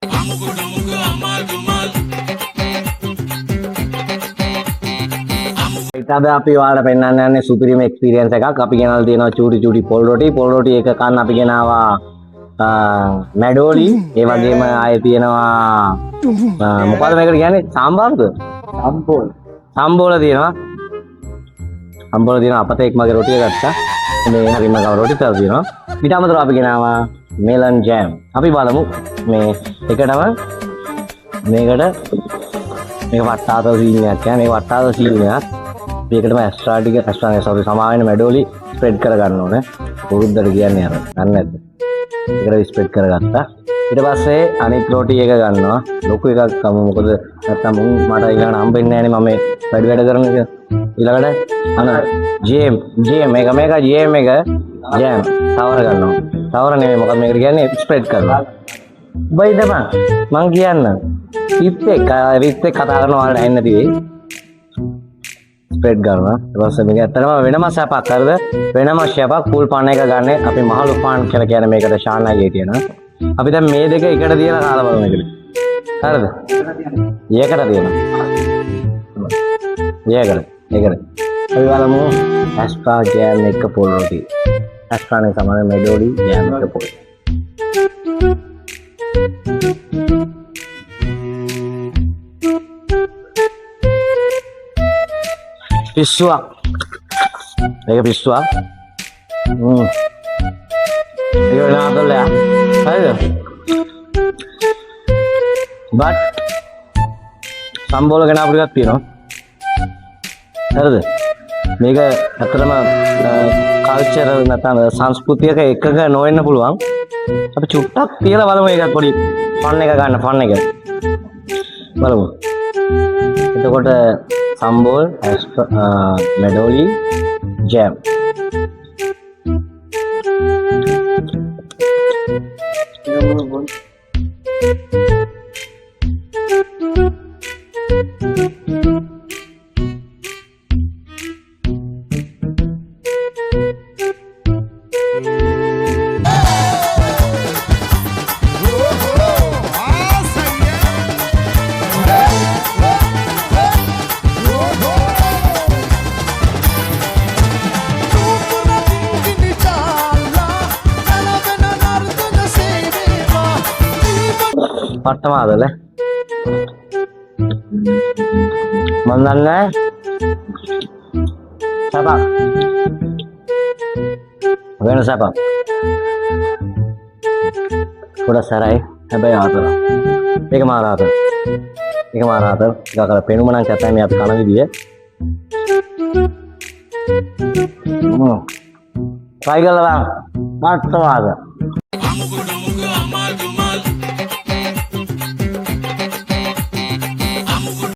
ඉතින් අපි ඔයාලට පෙන්නන්න යන්නේ සුපිරිම එක්ස්පීරියන්ස් එකක්. අපි ගෙනල්ලා තියෙනවා චූටි පොල් රොටි එක කන්න අපි ගෙනාවා මැඩෝලි. ඒ වගේම ආයේ තියෙනවා මොකද්ද මේකට කියන්නේ? සාම්බාර්ද? සම්බෝල තියෙනවා. අපතේ එක් මගේ රොටිය ගත්තා. මේ හරිම ගව රොටි තව තියෙනවා. ඊට අමතරව අපි ගෙනාවා මෙලන් ජෑම්. අපි බලමු මේ එකටම මේකට මේක වට්ටාත සීන් එකක් කියන්නේ. මේ වට්ටාත සීන් එකක් මේකටම ඇස්ට්‍රා සමාවෙන්න මැඩෝලි ස්ප්‍රෙඩ් කරගන්න ඕනේ. පුරුද්දට කියන්නේ අර ගන්න නැද්ද? ඒකට ස්ප්‍රෙඩ් කරගත්තා. ඊට පස්සේ අනිත් රොටි එක ගන්නවා. ලොකු එකක් ගමු. මොකද නැත්තම් මට ඊළඟට හම්බෙන්නේ නැහනේ මම මේ වැඩ කරන එක. ඊළඟට අන ජෑම් එක ජෑම් තවර ගන්නවා. තවර නෙමෙයි මොකද මේකට කියන්නේ ස්ප්‍රෙඩ් කරනවා. බයි දෙපන් මං කියන්න. විත් එක්ක කතා කරනවා වලට ඇහෙන්නේ නැති වෙයි. ස්ප්‍රෙඩ් කරනවා. ඊට පස්සේ මේක ඇත්තටම වෙනම සැපක් කරද වෙනම ෂැපක් ෆුල් පාන් එක ගන්න. අපි මහලු පාන් කියලා කියන්නේ මේකට ෂානාගේ තියෙනවා. අපි දැන් මේ දෙක එකට තියලා කාලා බලමු මේකට. හරිද? ඒකට තියෙනවා. ඒකට. අපි බලමු ඇස්ට්‍රා ජෑම් එක පොල් රොටි. ඇස්ට්‍රානේ සමාන මෙඩෝලි ජෑම් එක පොල්. පිස්සුවක්. ඒක පිස්සුවක්. ඒක නාතලයා. හරිද? බට් සම්බෝල ගැන අපිට තියෙනවා. හරිද? මේක ඇත්තටම කල්චර් නැත්නම් සංස්කෘතියක එකක නොවෙන්න පුළුවන්. අපි චුට්ටක් තියලා බලමු ඒකත් පොඩි ෆන් එක ගන්න ෆන් එක. බලමු. එතකොට සම්බෝල් මෙඩෝලි ජෑම්. පට්ටමාදල මන් දන්නේ සපක් වෙන සපක් පොඩ සරයි හැබැයි ආතර ඒක මාර ආතර ටිකක් අර පෙනුම නම් කැතයි මේ අපි කන විදිය try කරලා බලන්න පට්ටමාද